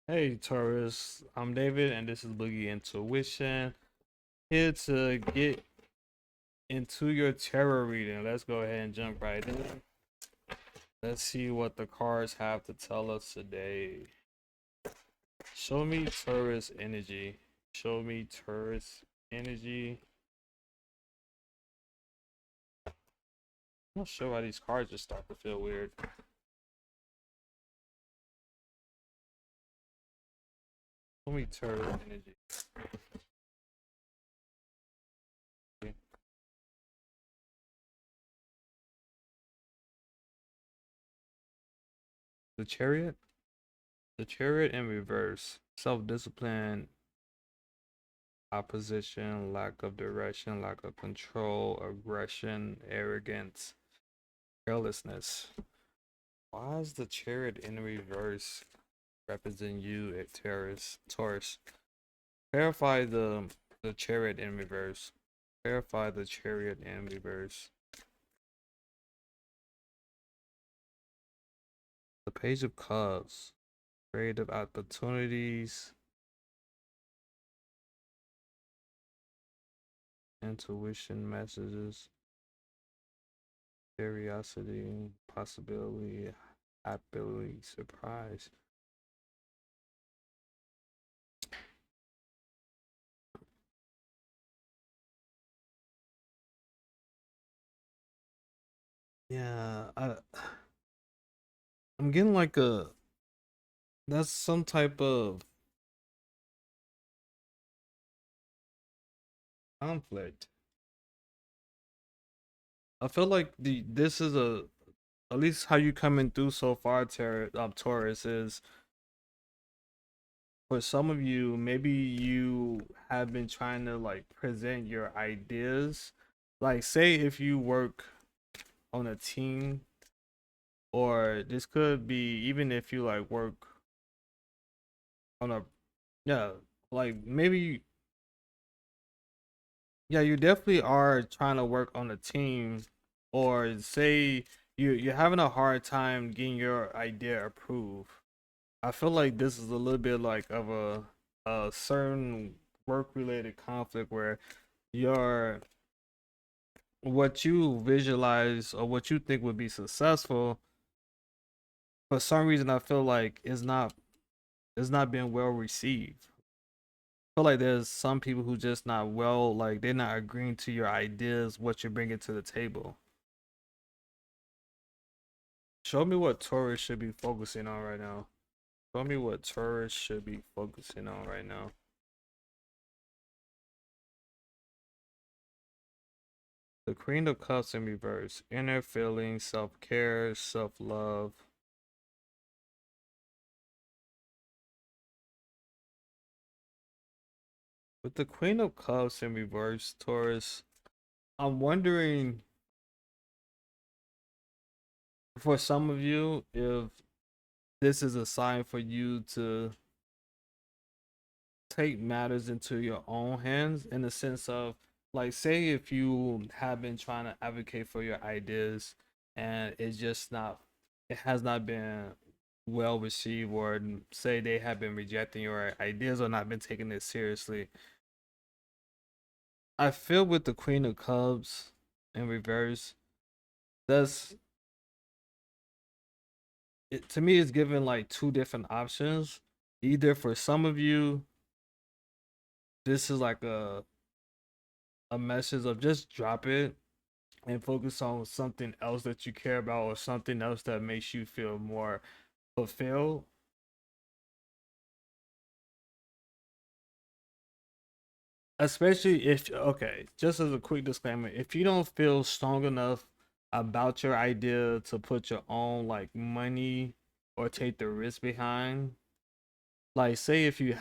Hey Taurus, I'm David and this is Boogie Intuition. Here to get into your tarot reading. Let's go ahead and jump right in. Let's see what the cards have to tell us today. Show me Taurus energy. Show me Taurus energy. I'm not sure why these cards just start to feel weird. Show me Taurus energy. The Chariot? The Chariot in reverse. Self-discipline, opposition, lack of direction, lack of control, aggression, arrogance, carelessness. Why is the Chariot in reverse representing you at Taurus? Verify the Chariot in reverse. Verify the Chariot in reverse. The Page of Cups. Creative opportunities. Intuition messages. Curiosity. Possibility. Happily surprised. Yeah, I'm getting like that's some type of conflict. I feel like this is a at least how you coming through so far, Taurus, is for some of you, maybe you have been trying to like present your ideas. Like say if you work on a team, or this could be even if you like work on a, yeah, like maybe, yeah, you definitely are trying to work on a team, or say you're having a hard time getting your idea approved. I feel like this is a little bit like of a certain work related conflict where your what you visualize or what you think would be successful, for some reason I feel like is not being well received. I feel like there's some people who just not well, like they're not agreeing to your ideas, what you're bringing to the table. Show me what Taurus should be focusing on right now. Show me what Taurus should be focusing on right now. The Queen of Cups in reverse. Inner feelings, self-care, self-love. With the Queen of Cups in reverse, Taurus, I'm wondering for some of you if this is a sign for you to take matters into your own hands, in the sense of, like, say if you have been trying to advocate for your ideas and it has not been well received, or say they have been rejecting your ideas or not been taking it seriously. I feel with the Queen of Cups in reverse, that's it to me is given like two different options. Either for some of you, this is like a message of just drop it and focus on something else that you care about, or something else that makes you feel more fulfilled. Especially if, okay, just as a quick disclaimer, if you don't feel strong enough about your idea to put your own like money or take the risk behind, like say if you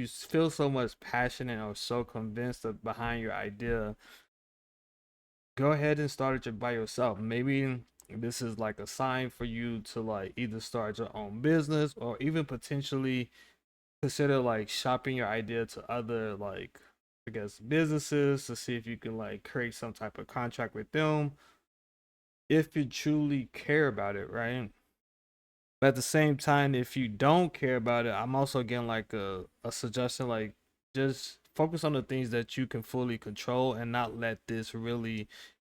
feel so much passionate or so convinced of behind your idea, go ahead and start it by yourself. Maybe this is like a sign for you to like either start your own business, or even potentially consider like shopping your idea to other, like, I guess, businesses, to see if you can like create some type of contract with them if you truly care about it, right? But at the same time, if you don't care about it, I'm also getting like a suggestion, like just focus on the things that you can fully control and not let this really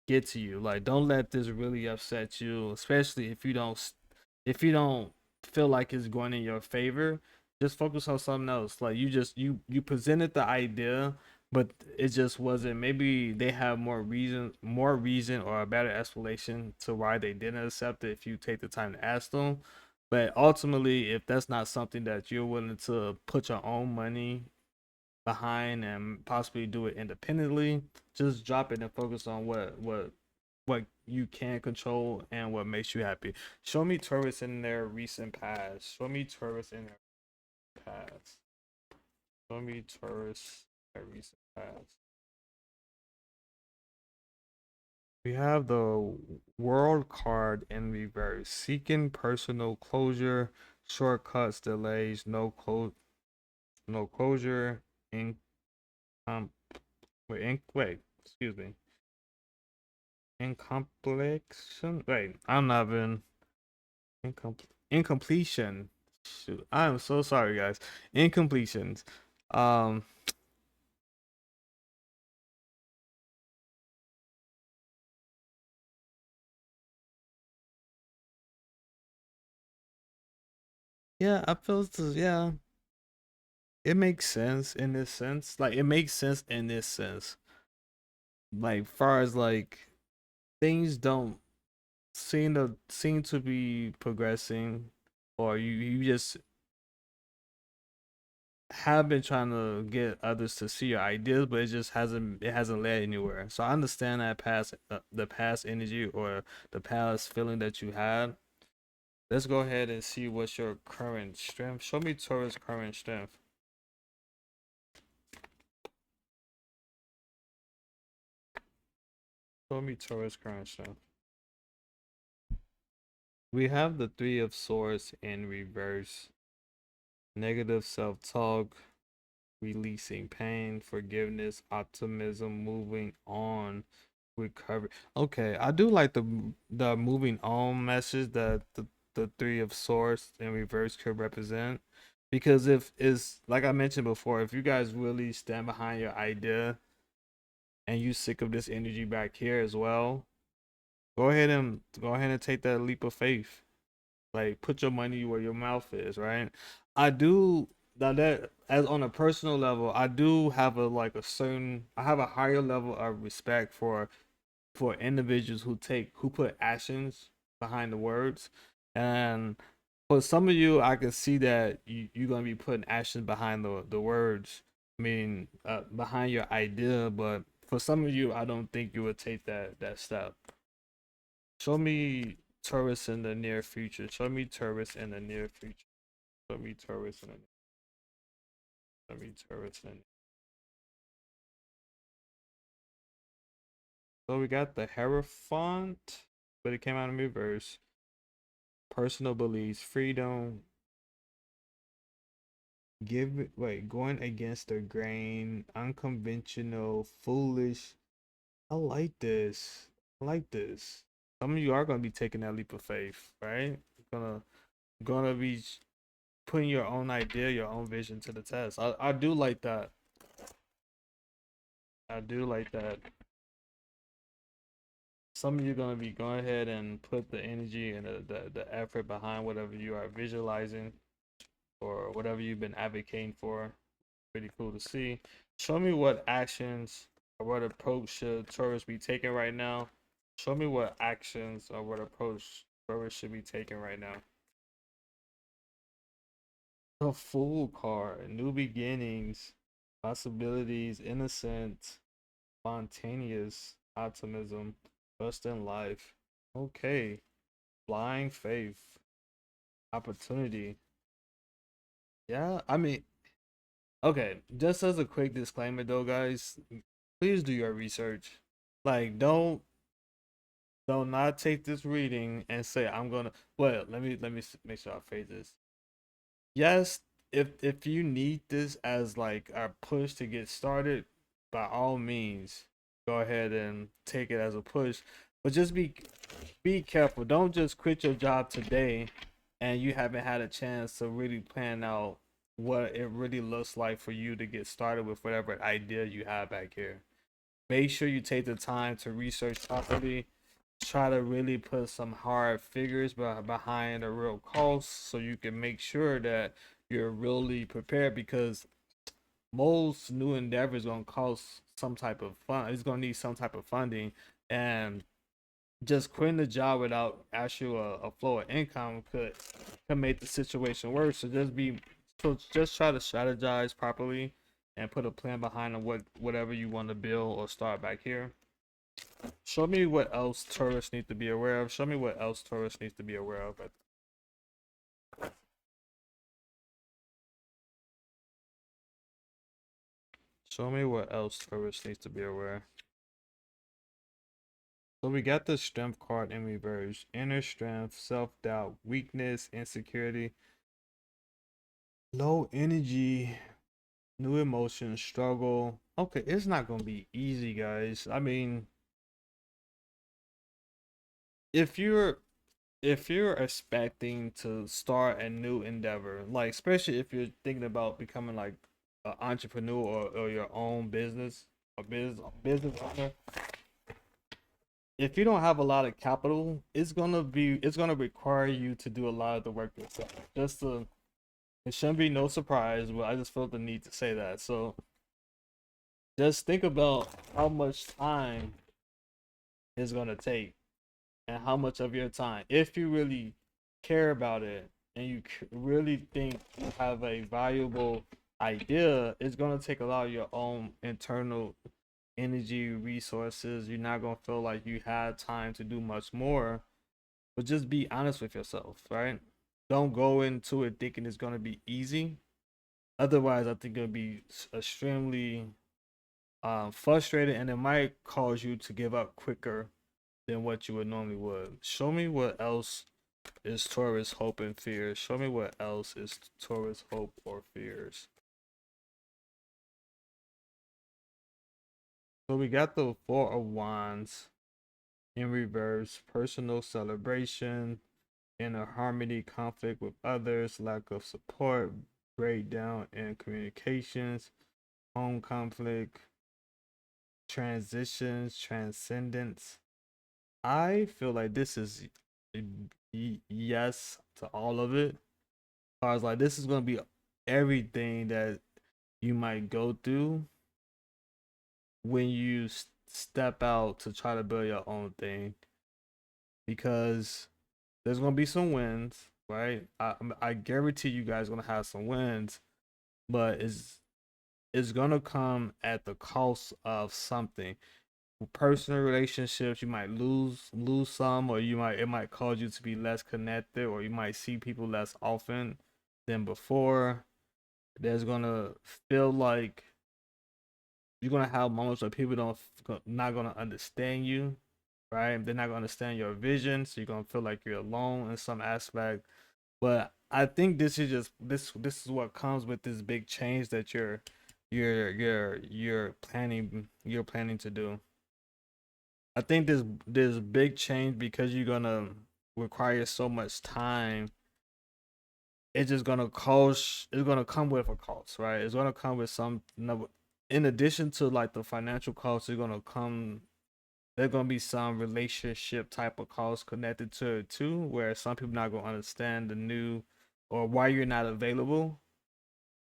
get to you. Like don't let this really upset you, especially if you don't feel like it's going in your favor. Just focus on something else. Like you presented the idea, but it just wasn't. Maybe they have more reason or a better explanation to why they didn't accept it if you take the time to ask them. But ultimately, if that's not something that you're willing to put your own money behind and possibly do it independently, just drop it and focus on what you can control and what makes you happy. Show me Taurus in their recent past. Show me Taurus in their past. Show me Taurus in their recent past. We have the World card in reverse. Seeking personal closure, shortcuts, delays, no closure, in um wait, excuse me, incompletion. Wait, I'm not even incompletion. Shoot, I am so sorry, guys. Incompletions. Um, yeah, I feel yeah, it makes sense in this sense. Like it makes sense in this sense. Like far as like things don't seem to be progressing, or you just have been trying to get others to see your ideas, but it hasn't led anywhere. So I understand that the past energy or the past feeling that you had. Let's go ahead and see what's your current strength. Show me Taurus current strength. Show me Taurus current strength. We have the Three of Swords in reverse. Negative self-talk, releasing pain, forgiveness, optimism, moving on, recovery. Okay, I do like the moving on message that the Three of Swords in reverse could represent. Because if is like I mentioned before, if you guys really stand behind your idea and you sick of this energy back here as well, go ahead and take that leap of faith. Like put your money where your mouth is, right? I do now that as on a personal level, I do have I have a higher level of respect for individuals who put actions behind the words. And for some of you, I can see that you're gonna be putting actions behind the words. I mean, behind your idea, but for some of you, I don't think you would take that step. Show me Taurus in the near future. Show me Taurus in the near future. Show me Taurus in the show me Taurus in. So we got the Hierophant, but it came out in reverse. Personal beliefs, freedom, going against the grain, unconventional, foolish. I like this. I like this. Some of you are gonna be taking that leap of faith, right? Gonna be putting your own idea, your own vision to the test. I do like that. I do like that. Some of you are gonna be going ahead and put the energy and the effort behind whatever you are visualizing or whatever you've been advocating for. Pretty cool to see. Show me what actions or what approach should Taurus be taking right now. Show me what actions or what approach Taurus should be taking right now. The Fool card, new beginnings, possibilities, innocent, spontaneous, optimism, trust in life. Okay, blind faith, opportunity. Yeah, I mean, okay, just as a quick disclaimer though, guys, please do your research. Like, don't not take this reading and say I'm gonna. Well, let me make sure I phrase this. Yes, if you need this as like a push to get started, by all means, go ahead and take it as a push. But just be careful. Don't just quit your job today and you haven't had a chance to really plan out what it really looks like for you to get started with whatever idea you have back here. Make sure you take the time to research properly. Try to really put some hard figures behind the real costs so you can make sure that you're really prepared, because most new endeavors gonna cost some type of fund. It's gonna need some type of funding, and just quitting the job without actual a flow of income could make the situation worse. So just try to strategize properly and put a plan behind whatever you want to build or start back here. Show me what else tourists need to be aware of. Show me what else tourists need to be aware of. Show me what else tourists need to be aware. So we got the strength card in reverse. Inner strength, self-doubt, weakness, insecurity, low energy, new emotions, struggle. Okay, it's not gonna be easy, guys. I mean, if you're if you're expecting to start a new endeavor, like especially if you're thinking about becoming like an entrepreneur, or your own business, a business owner, if you don't have a lot of capital, it's gonna require you to do a lot of the work yourself. It shouldn't be no surprise, but I just felt the need to say that. So just think about how much time it's gonna take, and how much of your time, if you really care about it and you really think you have a valuable idea, it's gonna take a lot of your own internal energy, resources. You're not gonna feel like you had time to do much more, but just be honest with yourself, right? Don't go into it thinking it's gonna be easy. Otherwise, I think it'll be extremely frustrated, and it might cause you to give up quicker than what you would normally would. Show me what else is Taurus hope and fears. Show me what else is Taurus hope or fears. So we got the Four of Wands in reverse. Personal celebration, inner harmony, conflict with others, lack of support, breakdown in communications, home conflict, transitions, transcendence. I feel like this is yes to all of it. I was like, this is gonna be everything that you might go through when you step out to try to build your own thing, because there's gonna be some wins, right? I guarantee you guys gonna have some wins, but it's gonna come at the cost of something. Personal relationships, you might lose some, or it might cause you to be less connected, or you might see people less often than before. There's gonna feel like you're gonna have moments where people don't not gonna understand you, right? They're not gonna understand your vision, so you're gonna feel like you're alone in some aspect. But I think this is just this is what comes with this big change that you're planning to do. I think this big change, because you're gonna require so much time, it's just gonna cost. It's gonna come with a cost, right? It's gonna come with some. In addition to like the financial costs, it's gonna come. There's gonna be some relationship type of costs connected to it too, where some people not gonna understand the new, or why you're not available,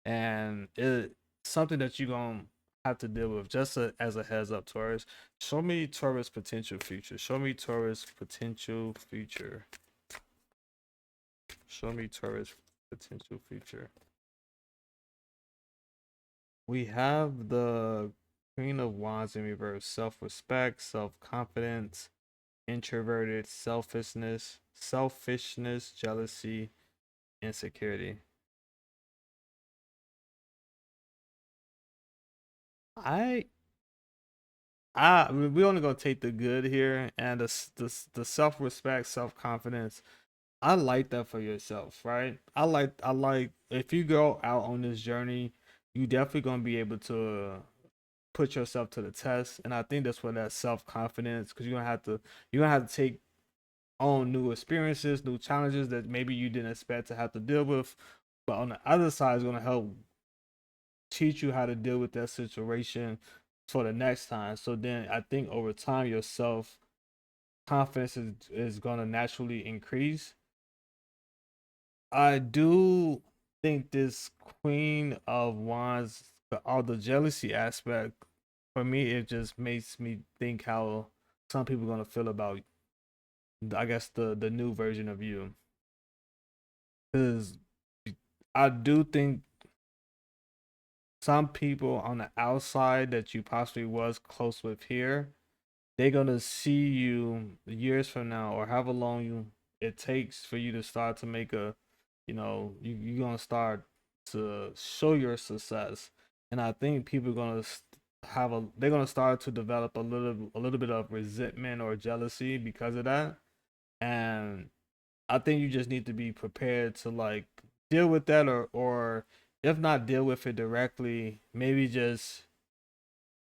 and it's something that you're gonna have to deal with. Just as a heads up, Taurus. Show me Taurus potential future. Show me Taurus potential future. Show me Taurus potential future. We have the Queen of Wands in reverse. Self-respect, self-confidence, introverted, selfishness, jealousy, insecurity. I we only gonna take the good here, and the self-respect, self-confidence. I like that for yourself, right? I like if you go out on this journey, you definitely gonna be able to put yourself to the test, and I think that's where that self confidence, because you're gonna have to take own new experiences, new challenges that maybe you didn't expect to have to deal with. But on the other side, is going to help teach you how to deal with that situation for the next time. So then I think over time, your self confidence is going to naturally increase. I do think this Queen of Wands, all the jealousy aspect, for me, it just makes me think how some people are gonna feel about, I guess, the new version of you. Because I do think some people on the outside that you possibly was close with here, they're gonna see you years from now or however long it takes for you to start to make a, you're gonna start to show your success. And I think people are gonna they're gonna start to develop a little bit of resentment or jealousy because of that. And I think you just need to be prepared to like deal with that, or if not deal with it directly, maybe just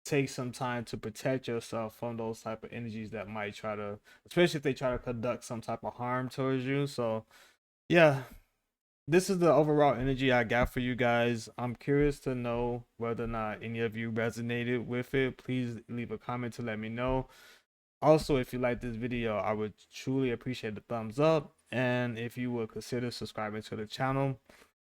take some time to protect yourself from those type of energies that might try to, especially if they try to conduct some type of harm towards you. So yeah, this is the overall energy I got for you guys. I'm curious to know whether or not any of you resonated with it. Please leave a comment to let me know. Also, if you like this video, I would truly appreciate the thumbs up, and if you would consider subscribing to the channel.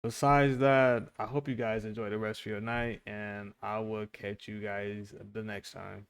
Besides that, I hope you guys enjoy the rest of your night, and I will catch you guys the next time.